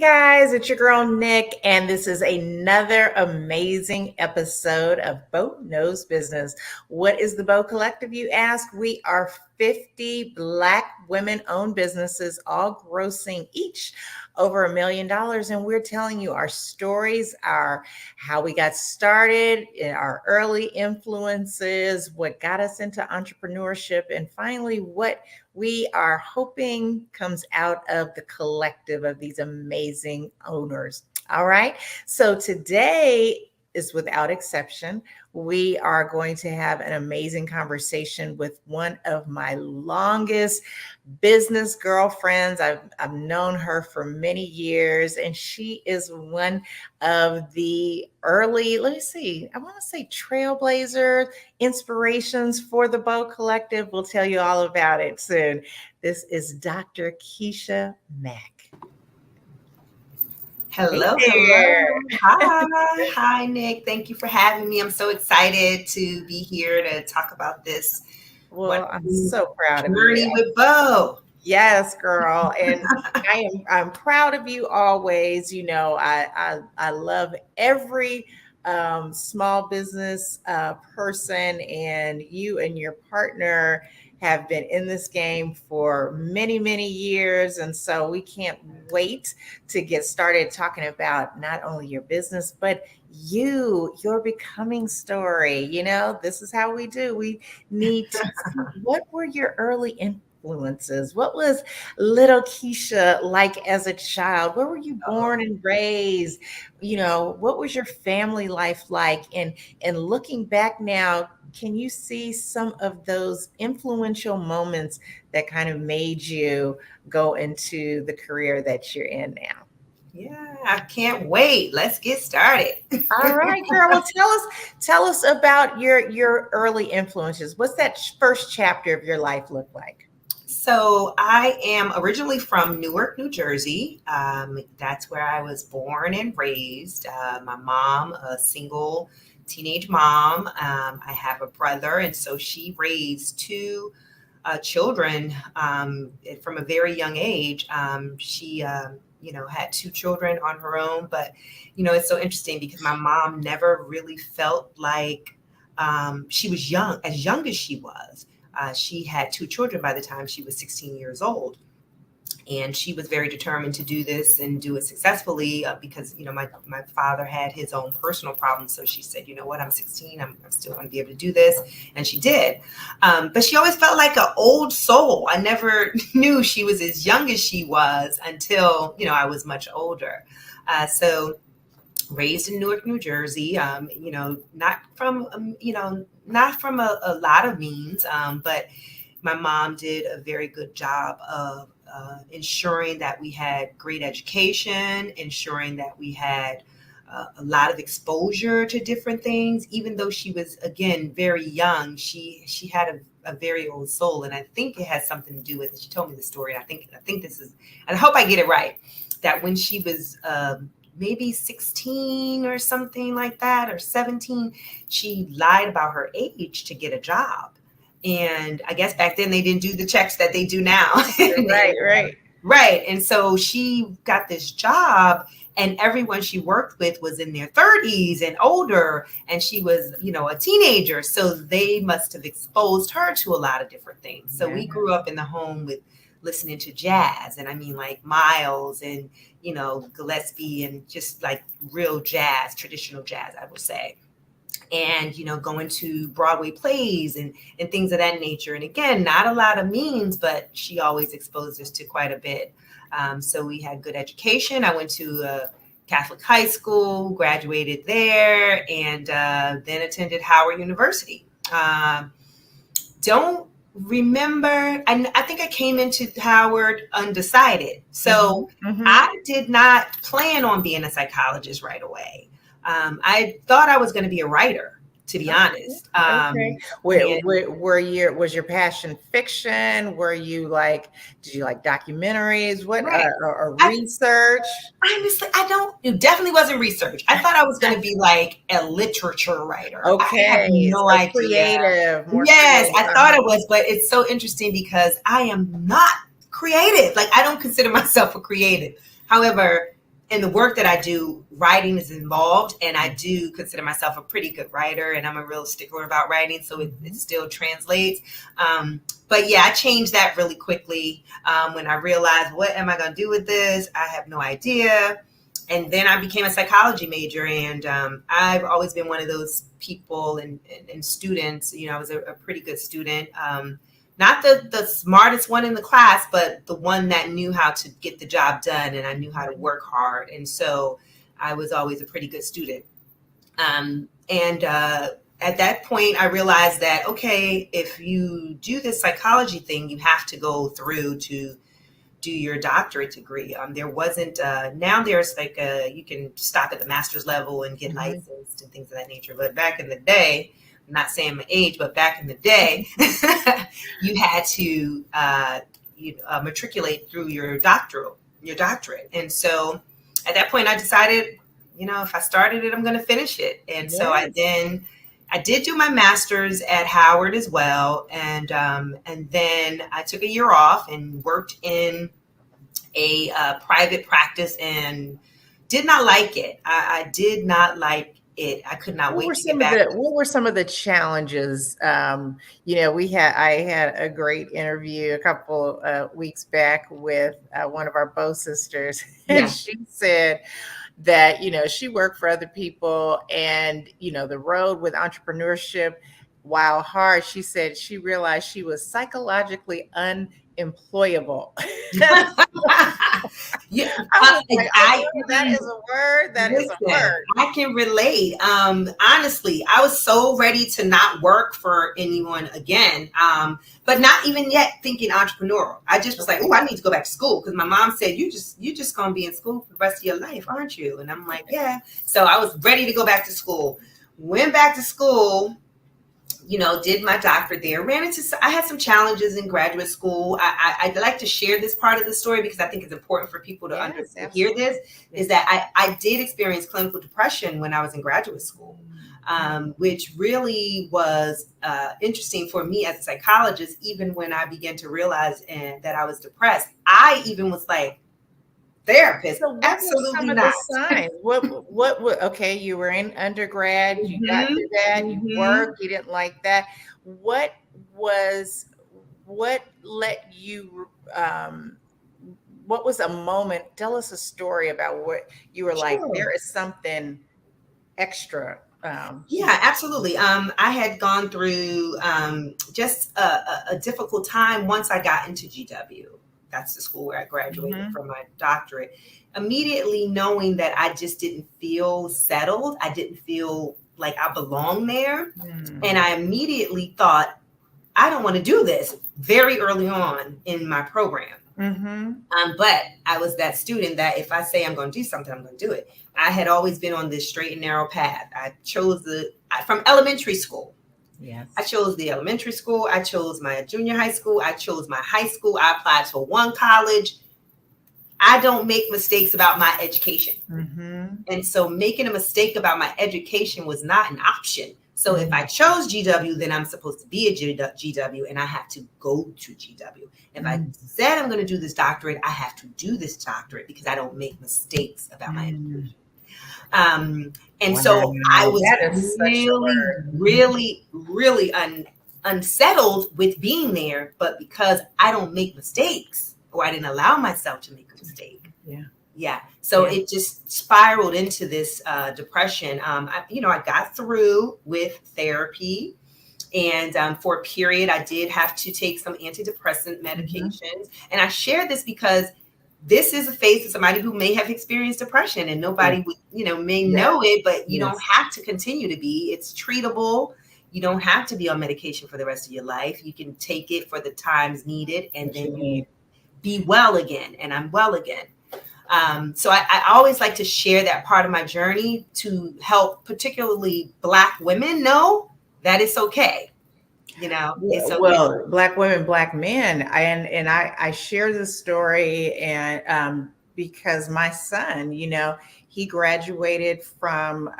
guys, it's your girl Nick, and this is another amazing episode of Boat Knows Business. What is the Boat Collective, you ask? We are 50 Black women-owned businesses, all grossing each over $1 million, and we're telling you our stories, our how we got started, our early influences, what got us into entrepreneurship, and finally what we are hoping comes out of the collective of these amazing owners. All right. So today is without exception. We are going to have an amazing conversation with one of my longest business girlfriends. I've known her for many years, and she is one of the early, let me see, I want to say trailblazer inspirations for the Boat Collective. We'll tell you all about it soon. This is Dr. Keisha Mack. Hello, Hey there. Hi, Nick. Thank you for having me. I'm so excited to be here to talk about this. Well, I'm so proud of Journey you. with Bo. Yes, girl. And I'm proud of you always. You know, I love every small business person, and you and your partner have been in this game for many, many years. And so we can't wait to get started talking about not only your business, but your becoming story. You know, this is how we do. We need to see what were your early influences? What was little Keisha like as a child? Where were you born and raised? You know, what was your family life like? And looking back now, can you see some of those influential moments that kind of made you go into the career that you're in now? Yeah, I can't wait. Let's get started. All right, girl. Well, tell us about your early influences. What's that first chapter of your life look like? So I am originally from Newark, New Jersey. That's where I was born and raised. My mom, a single teenage mom. I have a brother, and so she raised two children from a very young age. She had two children on her own, but it's so interesting because my mom never really felt like she was young as she was. She had two children by the time she was 16 years old. And she was very determined to do this and do it successfully because, my father had his own personal problems. So she said, you know what, I'm 16. I'm still going to be able to do this. And she did. But she always felt like an old soul. I never knew she was as young as she was until, I was much older. So raised in Newark, New Jersey, not from a lot of means, but my mom did a very good job of ensuring that we had great education, ensuring that we had a lot of exposure to different things. Even though she was, again, very young, she had a very old soul, and I think it has something to do with it. She told me the story, and I think this is, and I hope I get it right, that when she was maybe 16 or something like that, or 17, she lied about her age to get a job. And I guess back then they didn't do the checks that they do now. Right. And so she got this job, and everyone she worked with was in their 30s and older, and she was, a teenager. So they must have exposed her to a lot of different things. So we grew up in the home with listening to jazz, and I mean like Miles and, Gillespie, and just like real jazz, traditional jazz, I would say. And, going to Broadway plays and things of that nature. And again, not a lot of means, but she always exposed us to quite a bit. So we had good education. I went to a Catholic high school, graduated there, and then attended Howard University. Don't remember. I think I came into Howard undecided. So I did not plan on being a psychologist right away. I thought I was going to be a writer, to be honest. Okay. Was your passion fiction? Did you like documentaries? What, or research? Honestly, it definitely wasn't research. I thought I was going to be like a literature writer. Okay. I have no idea. Creative. Yes, I thought it was, but it's so interesting because I am not creative. Like, I don't consider myself a creative. However, in the work that I do, writing is involved, and I do consider myself a pretty good writer, and I'm a real stickler about writing, so it still translates. But yeah, I changed that really quickly when I realized, what am I going to do with this? I have no idea. And then I became a psychology major, and I've always been one of those people and students. You know, I was a pretty good student. Not the smartest one in the class, but the one that knew how to get the job done, and I knew how to work hard. And so I was always a pretty good student. And at that point, I realized that, okay, if you do this psychology thing, you have to go through to do your doctorate degree. There wasn't, now there's like you can stop at the master's level and get licensed and things of that nature. But back in the day, I'm not saying my age, but back in the day, you had to matriculate through your doctorate. And so at that point, I decided, you know, if I started it, I'm going to finish it. And so I did do my master's at Howard as well, and then I took a year off and worked in a private practice and did not like it. I did not like it. I could not wait to get back. What were some of the challenges? You know, I had a great interview a couple weeks back with one of our Bo sisters, and she said that, you know, she worked for other people, and, you know, the road with entrepreneurship, while hard, she said she realized she was psychologically unemployable. Yeah, that is a word. That is a word. I can relate. Honestly, I was so ready to not work for anyone again, but not even yet thinking entrepreneurial. I just was like, oh, I need to go back to school, because my mom said, you just gonna be in school for the rest of your life, aren't you? And I'm like, yeah. So I was ready to go back to school. Went back to school. You know, did my doctorate there. I had some challenges in graduate school. I'd like to share this part of the story because I think it's important for people to hear this, is that I did experience clinical depression when I was in graduate school, which really was interesting for me as a psychologist. Even when I began to realize that I was depressed, I even was like, therapist. So absolutely not. Signs? What okay, you were in undergrad, you got through that, you worked, you didn't like that. What let you what was a moment? Tell us a story about what you were like, there is something extra. Yeah, absolutely. I had gone through just a difficult time once I got into GW. That's the school where I graduated from my doctorate. Immediately knowing that I just didn't feel settled. I didn't feel like I belonged there. And I immediately thought, I don't want to do this, very early on in my program. But I was that student that if I say I'm going to do something, I'm going to do it. I had always been on this straight and narrow path. I chose from elementary school. Yes. I chose the elementary school. I chose my junior high school. I chose my high school. I applied to one college. I don't make mistakes about my education. And so making a mistake about my education was not an option. So if I chose GW, then I'm supposed to be a GW, and I have to go to GW. If I said I'm going to do this doctorate, I have to do this doctorate because I don't make mistakes about my education. And so I was really unsettled with being there, but because I don't make mistakes, or I didn't allow myself to make a mistake. So it just spiraled into this depression. I got through with therapy, and for a period, I did have to take some antidepressant medications. And I share this because this is a phase of somebody who may have experienced depression, and nobody would, may know it, but you don't have to continue to be. It's treatable. You don't have to be on medication for the rest of your life. You can take it for the times needed, and then you be well again. And I'm well again. So I always like to share that part of my journey to help particularly Black women know that it's okay. It's okay. Well, Black women, Black men, and I share this story, and because my son, he graduated from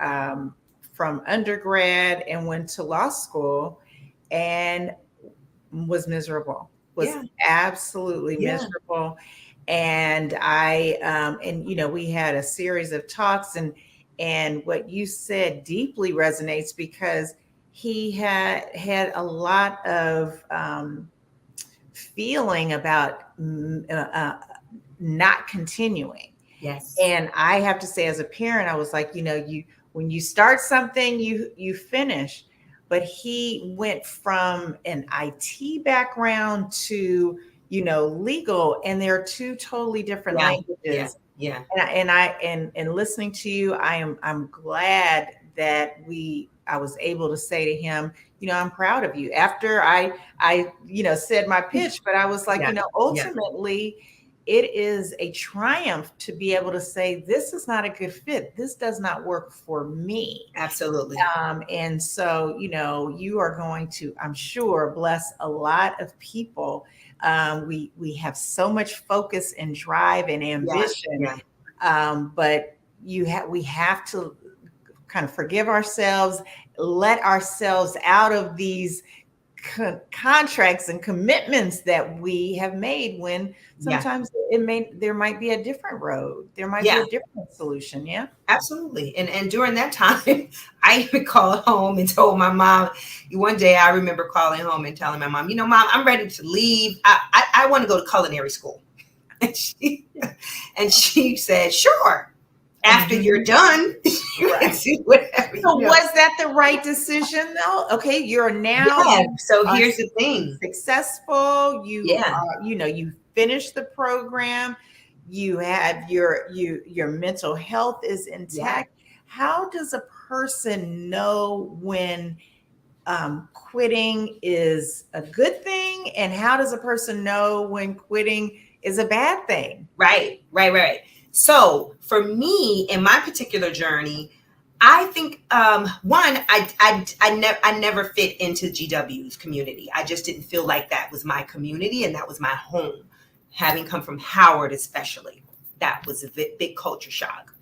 undergrad and went to law school, and was miserable. Was absolutely miserable. And we had a series of talks, and what you said deeply resonates, because he had a lot of feeling about not continuing. Yes. And I have to say, as a parent, I was like, you when you start something, you finish. But he went from an IT background to, legal, and they're two totally different Yeah. Yeah. languages. Yeah. And listening to you, I'm glad that I was able to say to him, I'm proud of you. After I said my pitch, but I was like, Yeah. Yeah. ultimately it is a triumph to be able to say, this is not a good fit. This does not work for me. Absolutely. And so, you are going to, I'm sure, bless a lot of people. We have so much focus and drive and Yeah. ambition, Yeah. but we have to kind of forgive ourselves, let ourselves out of these contracts and commitments that we have made, when Yeah. sometimes there might be a different road, there might be Yeah. a different solution. Yeah. Absolutely. And during that time, I even called home and told my mom. One day I remember calling home and telling my mom, Mom, I'm ready to leave. I want to go to culinary school. And she said, sure. After you're done, you can do whatever. So was that the right decision though? Okay, you're now So here's the thing. Successful. You Yeah. you finished the program. You have your mental health is intact. How does a person know when quitting is a good thing, and how does a person know when quitting is a bad thing? Right. So for me, in my particular journey, I think one, I never fit into GW's community. I just didn't feel like that was my community and that was my home. Having come from Howard, especially, that was a big culture shock.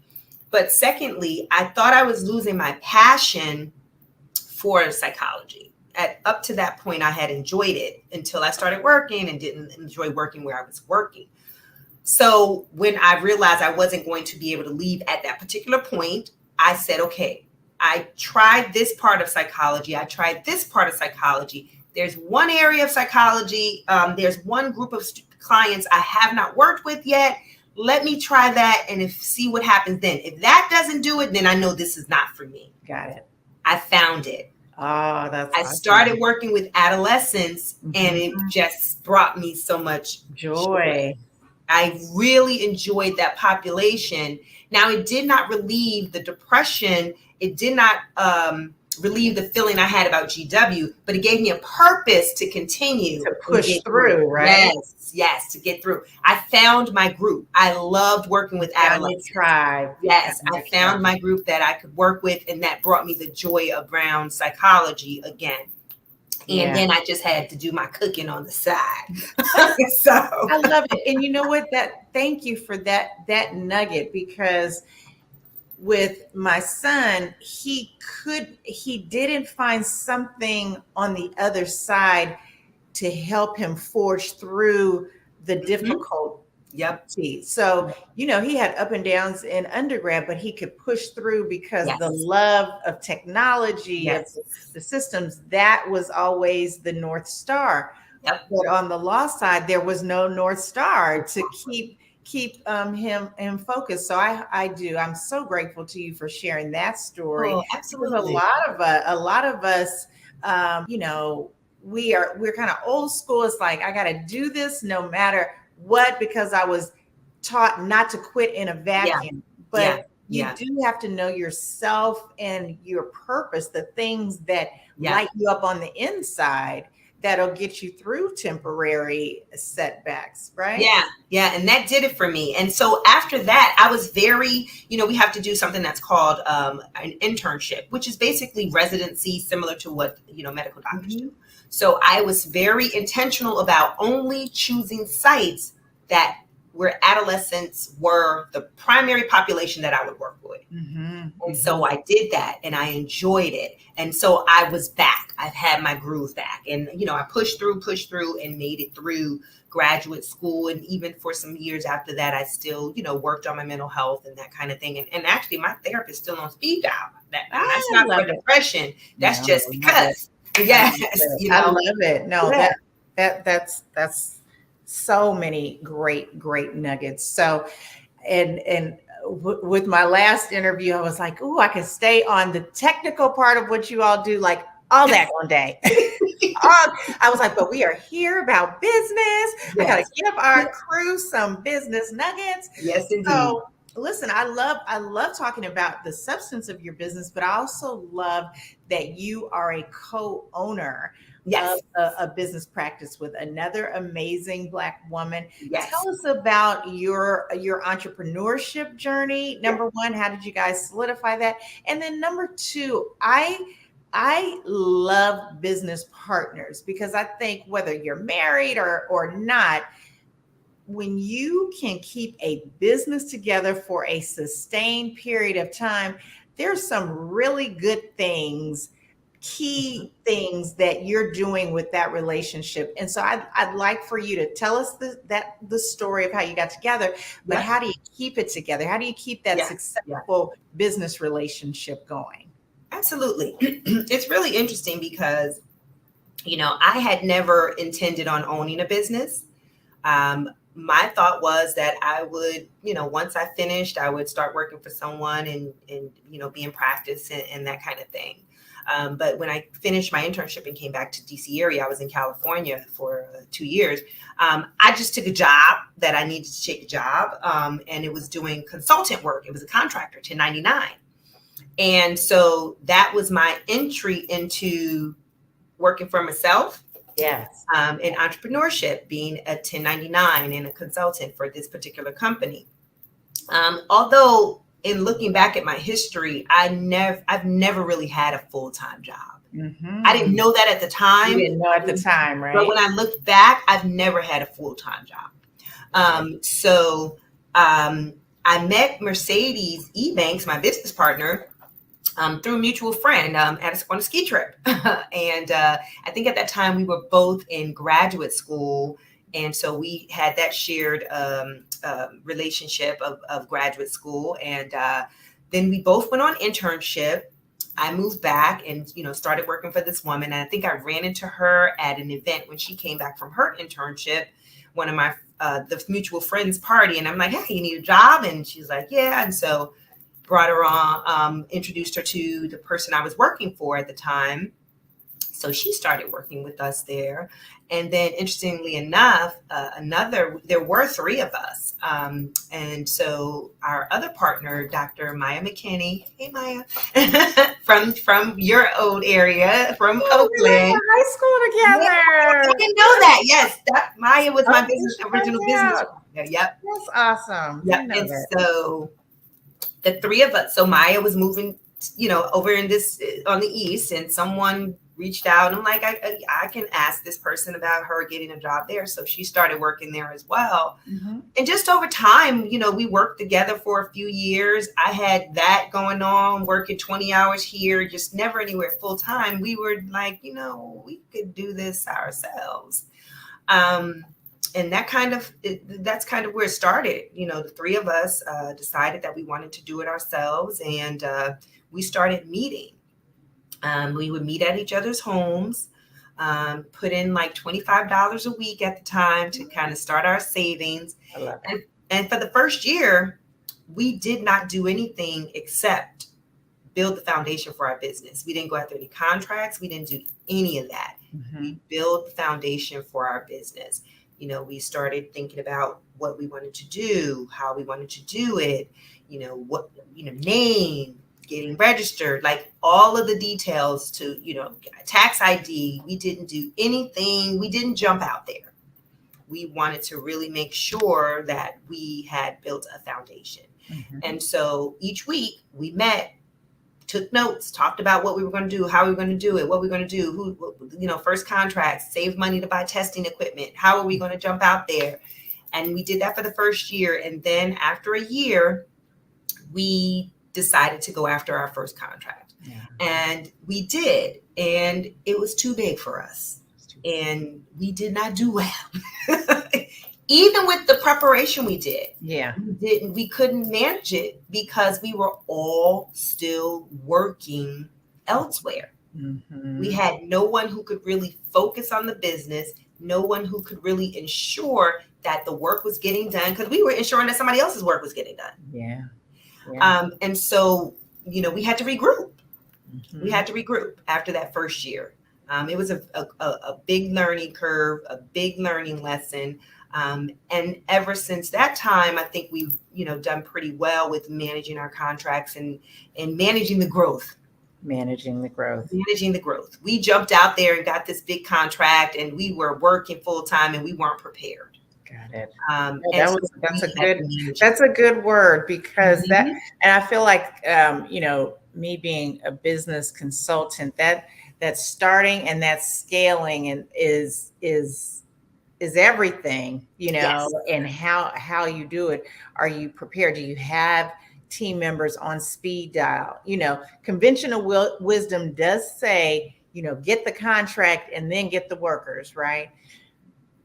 But secondly, I thought I was losing my passion for psychology. Up to that point, I had enjoyed it until I started working and didn't enjoy working where I was working. So when I realized I wasn't going to be able to leave at that particular point, I said, okay, I tried this part of psychology. I tried this part of psychology. There's one area of psychology. There's one group of clients I have not worked with yet. Let me try that and see what happens then. If that doesn't do it, then I know this is not for me. Got it. I found it. Oh, that's I awesome. started working with adolescents, and it just brought me so much joy. I really enjoyed that population. Now, it did not relieve the depression. It did not relieve the feeling I had about GW, but it gave me a purpose to continue. To push through, right? Yes, to get through. I found my group. I loved working with adolescents. Tribe. Yes, I found my group that I could work with, and that brought me the joy around psychology again. And then I just had to do my cooking on the side. So I love it. And you know what? Thank you for that nugget, because with my son, he didn't find something on the other side to help him forge through the difficult. Yep. So, he had up and downs in undergrad, but he could push through because the love of technology, of the systems, that was always the North Star. Yep. But on the law side, there was no North Star to keep him focused. So I'm so grateful to you for sharing that story. Oh, absolutely. A lot of us, we're kind of old school. It's like, I got to do this no matter what, because I was taught not to quit in a vacuum. But you do have to know yourself and your purpose, the things that light you up on the inside, that'll get you through temporary setbacks, right? Yeah. And that did it for me. And so after that, I was very, we have to do something that's called an internship, which is basically residency, similar to what, medical doctors do. So I was very intentional about only choosing sites that where adolescents were the primary population that I would work with. And so I did that and I enjoyed it. And so I was back. I've had my groove back. And, I pushed through and made it through graduate school. And even for some years after that, I still, worked on my mental health and that kind of thing. And actually my therapist is still on speed dial. That's not for depression. That's just because. Yes. I love it. No, yeah. that's so many great nuggets. So, and with my last interview, I was like, "Ooh, I can stay on the technical part of what you all do, like all that one day." I was like, "But we are here about business. Yes. I got to give our crew some business nuggets." Yes, indeed. So, listen, I love talking about the substance of your business, but I also love that you are a co-owner of a business practice with another amazing Black woman. Yes. Tell us about your entrepreneurship journey. Number one, how did you guys solidify that? And then number two, I love business partners because I think whether you're married or not, when you can keep a business together for a sustained period of time, there's some really good things, key things that you're doing with that relationship. And so I'd like for you to tell us the story of how you got together, but how do you keep it together? How do you keep that successful business relationship going? Absolutely. It's really interesting because, I had never intended on owning a business. My thought was that I would, once I finished, I would start working for someone and be in practice and that kind of thing. But when I finished my internship and came back to DC area, I was in California for 2 years. I just took a job that I needed to take a job. And it was doing consultant work. It was a contractor, 1099. And so that was my entry into working for myself. Yes. In entrepreneurship, being a 1099 and a consultant for this particular company. Although in looking back at my history, I've never really had a full-time job. I didn't know that at the time. You didn't know at the time, right? But when I look back, I've never had a full-time job. So I met Mercedes Ebanks, my business partner, through a mutual friend on a ski trip. And I think at that time we were both in graduate school. And so we had that shared relationship of graduate school. And then we both went on internship. I moved back and, started working for this woman. And I think I ran into her at an event when she came back from her internship, one of my, the mutual friends party. And I'm like, "Hey, you need a job?" And she's like, "Yeah." And so brought her on, introduced her to the person I was working for at the time. So she started working with us there. And then interestingly enough, there were 3 of us. And so our other partner, Dr. Maya McKinney, hey Maya, from your old area, from Oakland. We went to high school together. I didn't know that. Yes, Maya was my original business partner. Yep. That's awesome. Yep. And so the 3 of us, so Maya was moving, over in this on the East, and someone reached out and I'm like, I can ask this person about her getting a job there. So she started working there as well. And just over time, we worked together for a few years. I had that going on, working 20 hours here, just never anywhere full time. We were like, we could do this ourselves. And that's kind of where it started. The 3 of us decided that we wanted to do it ourselves, and we started meeting. We would meet at each other's homes, put in like $25 a week at the time to kind of start our savings. I love it. And for the first year, we did not do anything except build the foundation for our business. We didn't go after any contracts. We didn't do any of that. We built the foundation for our business. We started thinking about what we wanted to do, how we wanted to do it, name, getting registered, like all of the details to, tax ID. We didn't do anything. We didn't jump out there. We wanted to really make sure that we had built a foundation. And so each week we met, took notes, talked about what we were going to do, how we were going to do it, what we were going to do, first contracts, save money to buy testing equipment. How are we going to jump out there? And we did that for the first year. And then after a year, we decided to go after our first contract. Yeah. And we did. And it was too big for us. And we did not do well. Even with the preparation we did, Yeah. we couldn't manage it because we were all still working elsewhere. Mm-hmm. We had no one who could really focus on the business, no one who could really ensure that the work was getting done, because we were ensuring that somebody else's work was getting done. Yeah. Yeah. And so, we had to regroup. Mm-hmm. We had to regroup after that first year. It was a big learning curve, a big learning lesson. And ever since that time, I think we've, done pretty well with managing our contracts and managing the growth. Managing the growth. Managing the growth. We jumped out there and got this big contract, and we were working full time, and we weren't prepared. Got it. That's a good word, because mm-hmm. that, and I feel like, me being a business consultant, that's starting and that's scaling and is everything, Yes. and how you do it. Are you prepared? Do you have team members on speed dial? Conventional wisdom does say, get the contract and then get the workers, right?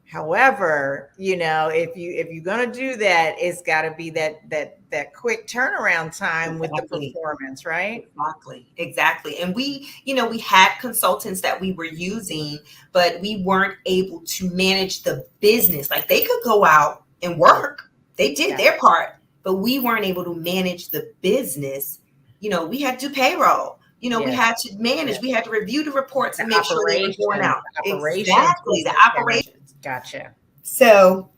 However, if you're going to do that, it's got to be that quick turnaround time with the performance, right? Exactly. And we had consultants that we were using, but we weren't able to manage the business. Like, they could go out and work. They did their part, but we weren't able to manage the business. We had to do payroll. We had to manage. We had to review the reports and make sure they were going out. Exactly, the operations. Gotcha. So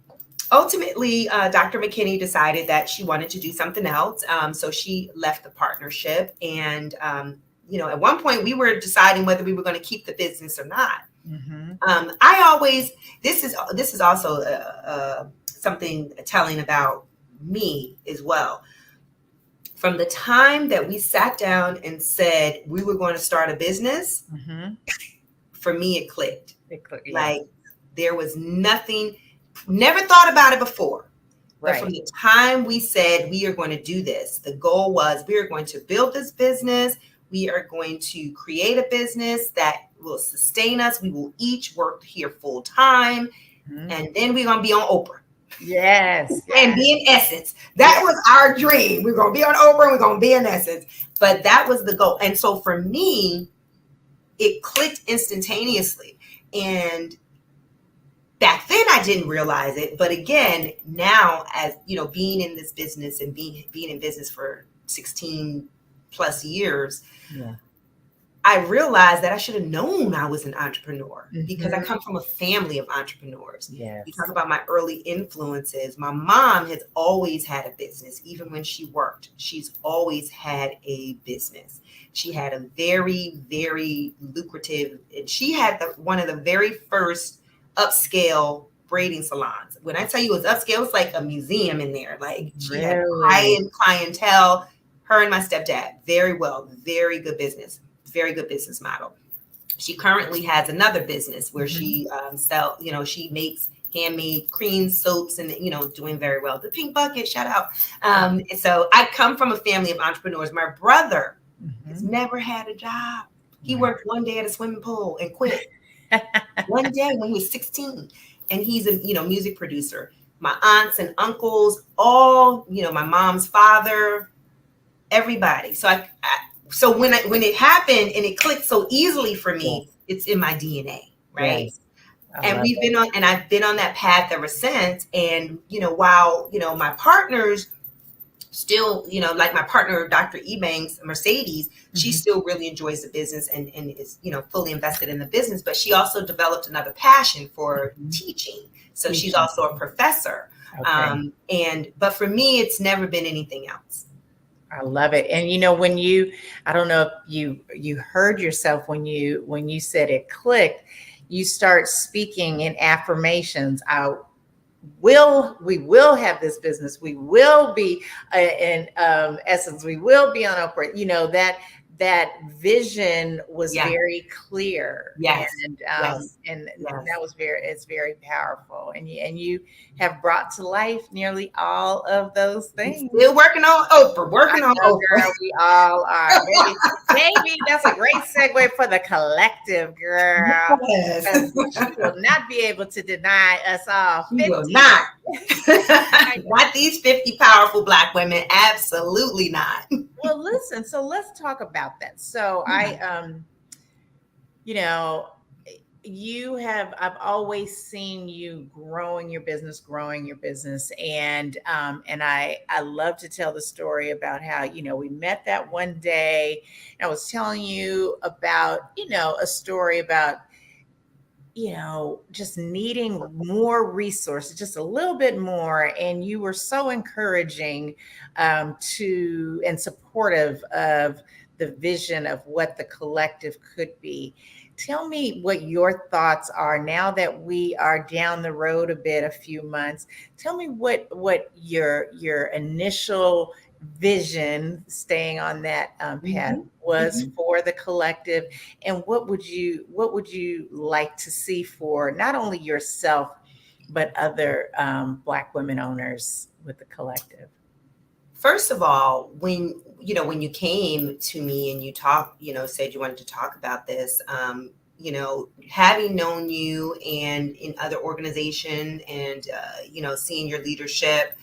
ultimately, Dr. McKinney decided that she wanted to do something else. So she left the partnership. And, at one point we were deciding whether we were going to keep the business or not. Mm-hmm. This is also something telling about me as well. From the time that we sat down and said we were going to start a business, mm-hmm. for me, it clicked. Yeah. Like, there was nothing, never thought about it before. Right. But from the time we said we are going to do this, the goal was we are going to build this business. We are going to create a business that will sustain us. We will each work here full time. Mm-hmm. And then we're going to be on Oprah. Yes. And be in Essence. That was our dream. We're going to be on Oprah and we're going to be in Essence. But that was the goal. And so for me, it clicked instantaneously. And back then I didn't realize it. But again, now, as being in this business and being in business for 16 plus years, I realized that I should have known I was an entrepreneur, because I come from a family of entrepreneurs. Yes. You talk about my early influences. My mom has always had a business. Even when she worked, she's always had a business. She had a very, very lucrative, and she had one of the very first upscale braiding salons. When I tell you it's upscale, it's like a museum in there. Like, she had high-end clientele. Her and my stepdad, very good business. Very good business model. She currently has another business where she she makes handmade creams, soaps, and doing very well. The Pink Bucket, shout out. So I come from a family of entrepreneurs. My brother has never had a job. He worked one day at a swimming pool and quit. One day when he was 16, and he's a music producer. My aunts and uncles, all my mom's father, everybody. So when it happened and it clicked so easily for me, it's in my DNA, right? Yes. And I've been on that path ever since. And while my partners still, like my partner, Dr. Ebanks, Mercedes, she still really enjoys the business and is fully invested in the business. But she also developed another passion for teaching. So she's also a professor. Okay. But for me, it's never been anything else. I love it. And I don't know if you heard yourself when you said it clicked, you start speaking in affirmations. We will have this business. We will be in Essence. We will be on Oprah. that vision was Yeah. very clear, Yes. Yes. and Yes. that was it's very powerful, and you have brought to life nearly all of those We things. still working on Oprah, I working on know, Oprah. girl, we all are. Maybe that's a great segue for the collective, girl, Yes. because she will not be able to deny us all We will 50. not. Not these 50 powerful Black women. Absolutely not. Well, listen, so let's talk about that. So you know, I've always seen you growing your business, and I love to tell the story about how, we met that one day, and I was telling you about, a story about, just needing more resources, just a little bit more. And you were so encouraging, to and supportive of the vision of what the collective could be. Tell me what your thoughts are now that we are down the road a bit, a few months. Tell me what your initial vision, staying on that path, Mhm, was mhm. for the collective, and what would you like to see for not only yourself but other Black women owners with the collective? First of all, when you came to me and you talked, said you wanted to talk about this, having known you and in other organization and seeing your leadership,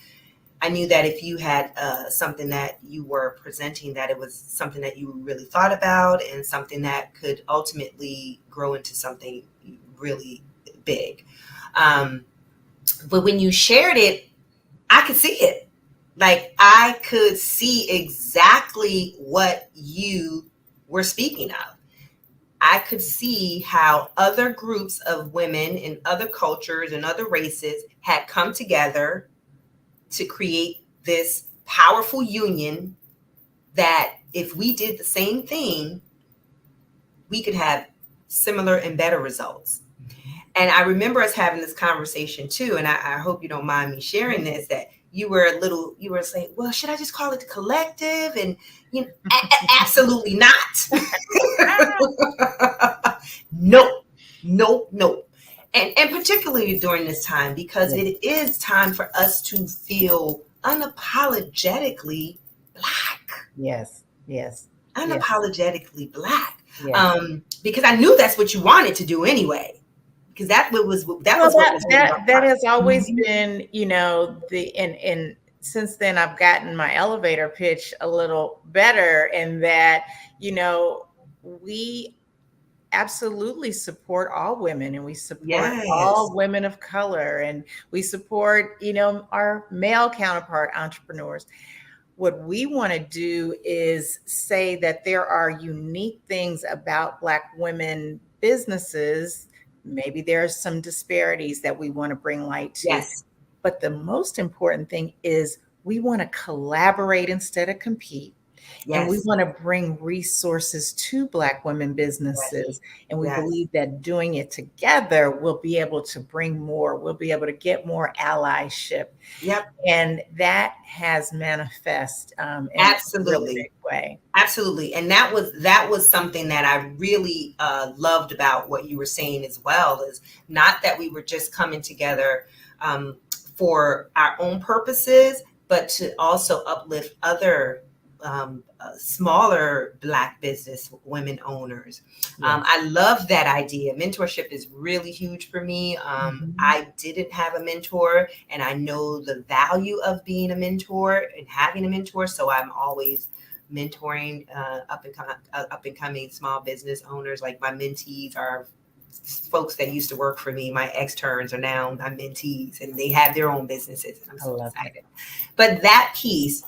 I knew that if you had something that you were presenting, that it was something that you really thought about and something that could ultimately grow into something really big. Um, but when you shared it, I could see it. Like I could see exactly what you were speaking of. I could see how other groups of women in other cultures and other races had come together to create this powerful union that if we did the same thing, we could have similar and better results. And I remember us having this conversation too, and I hope you don't mind me sharing this, that you were saying, well, should I just call it the collective? And absolutely not. Nope, nope, nope. And particularly during this time, because Yes, it is time for us to feel unapologetically Black, yes, yes, yes, unapologetically Black. yes. Because I knew that's what you wanted to do anyway, because that Well, was what that was on your that heart. has always Mhm. been, the and since then I've gotten my elevator pitch a little better, in that, we absolutely support all women, and we support Yes, all women of color, and we support, our male counterpart entrepreneurs. What we want to do is say that there are unique things about Black women businesses. Maybe there are some disparities that we want to bring light to. yes, But the most important thing is we want to collaborate instead of compete. And we yes, want to bring resources to Black women yes, businesses. And we yes. believe that doing it together, we'll be able to bring more, we'll be able to get more allyship. Yep, And that has manifest, in a really absolutely. big way. Absolutely. And that was something that I really loved about what you were saying as well, is not that we were just coming together for our own purposes, but to also uplift other smaller Black business women owners. Yes. I love that idea. Mentorship is really huge for me. Mhm. I didn't have a mentor, and I know the value of being a mentor and having a mentor. So I'm always mentoring up and coming small business owners. Like my mentees are folks that used to work for me. My externs are now my mentees, and they have their own businesses, and I'm I so love it. excited. But that piece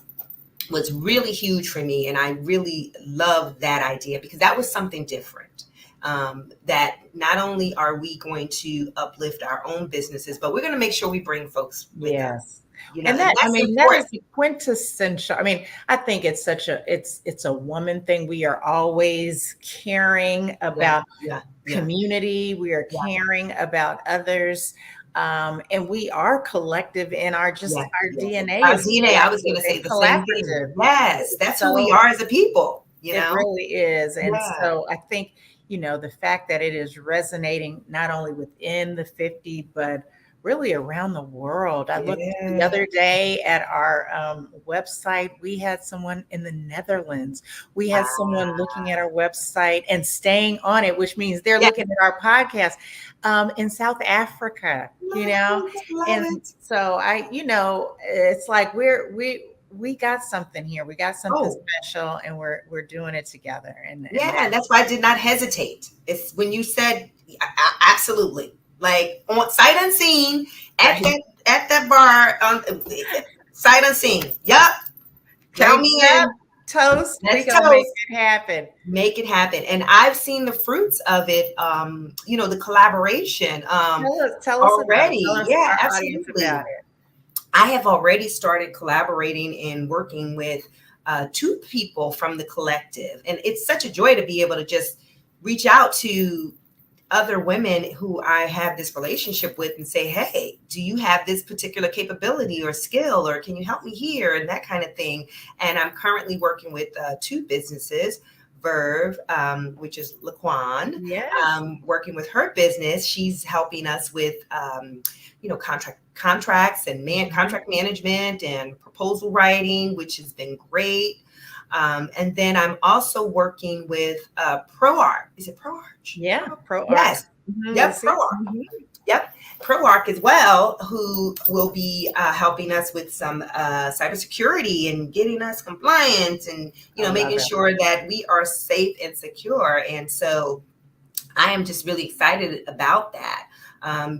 was really huge for me, and I really loved that idea because that was something different. That not only are we going to uplift our own businesses, but we're going to make sure we bring folks with us. Yes. And that's That is important. the quintessential. I think it's a woman thing. We are always caring Yeah, about yeah, yeah, community. We are yeah. caring about others. And we are collective in Yeah, our yeah. DNA Our is DNA, I was going collective to say and the same thing. collaborative. Yes, that's who we So are as a people. you It know? really is. And Yeah. so I think, the fact that it is resonating not only within the 50, but really around the world. I looked the Yeah. other day at our website. We had someone in the Netherlands. We had someone Wow. looking at our website and staying on it, which means they're Yeah. looking at our podcast in South Africa, Love it. Love and it. so it's like we got something here. We got something Oh, special, and we're doing it together. And yeah. That's why I did not hesitate. It's when you said absolutely, like on sight unseen at right, that bar, sight unseen. Yup. Count wake me up, in. toast. We Let's gonna make toast. it happen. Make it happen. And I've seen the fruits of it, the collaboration Tell us about it. Tell already. us Yeah, our audience about absolutely. it. I have already started collaborating and working with two people from the collective. And it's such a joy to be able to just reach out to other women who I have this relationship with and say, hey, do you have this particular capability or skill, or can you help me here? And that kind of thing. And I'm currently working with two businesses. Verve, which is Laquan, Yes. working with her business. She's helping us with, contracts and Mhm. contract management and proposal writing, which has been great. And then I'm also working with ProArt. Is it ProArch? Yeah, Pro Arc. Yes. Let's Yep. see. ProArt. Yep. ProArc as well, who will be helping us with some cybersecurity and getting us compliant and, I love making it. sure that we are safe and secure. And so I am just really excited about that.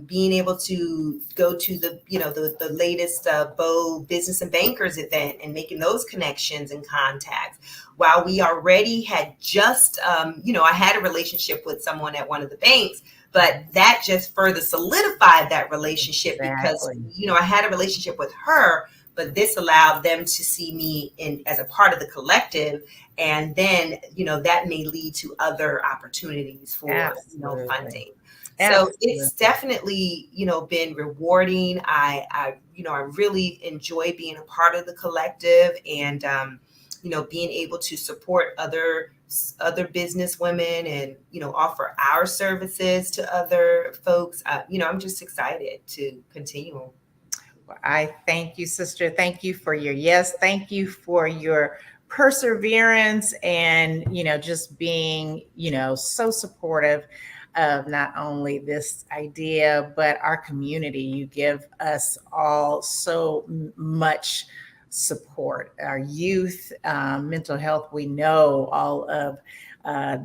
Being able to go to the latest Bow Business and Bankers event and making those connections and contacts. While we already had just, I had a relationship with someone at one of the banks, but that just further solidified that relationship because, Exactly. I had a relationship with her, but this allowed them to see me as a part of the collective, and then that may lead to other opportunities for Absolutely. funding. So Absolutely. it's definitely been rewarding. I really enjoy being a part of the collective, and being able to support other business women and offer our services to other folks. I'm just excited to continue. I thank you, sister. Thank you for your yes. Thank you for your perseverance and, just being, so supportive of not only this idea, but our community. You give us all so much support. Our youth, mental health, we know all of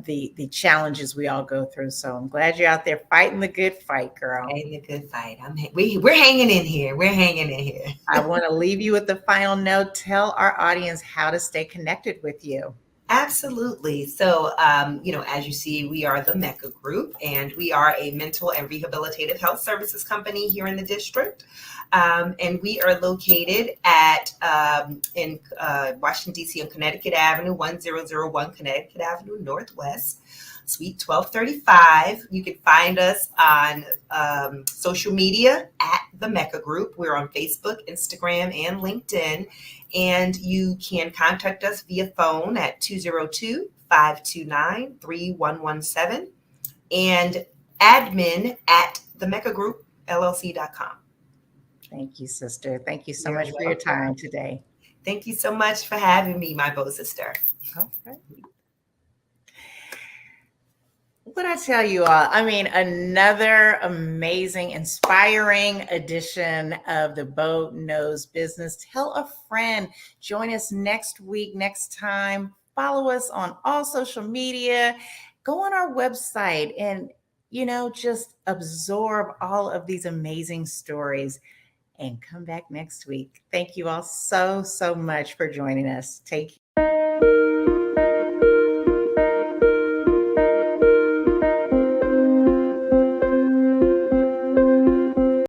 the challenges we all go through. So I'm glad you're out there fighting the good fight, girl. Fighting a good fight. We're hanging in here. We're hanging in here. I want to leave you with the final note. Tell our audience how to stay connected with you. Absolutely. So, as you see, we are the Mecca Group, and we are a mental and rehabilitative health services company here in the district. And we are located in Washington, D.C. on Connecticut Avenue, 1001 Connecticut Avenue Northwest, Suite 1235. You can find us on social media at the Mecca Group. We're on Facebook, Instagram, and LinkedIn. And you can contact us via phone at 202-529-3117 and admin at the Mecca Group LLC.com. Thank you, sister. Thank you so You're much for your welcome. time today. Thank you so much for having me, my bow sister. Okay. What I tell you all, I mean, another amazing, inspiring edition of the Bow Knows Business. Tell a friend. Join us next week, next time. Follow us on all social media. Go on our website and, just absorb all of these amazing stories and come back next week. Thank you all so, so much for joining us. Take care.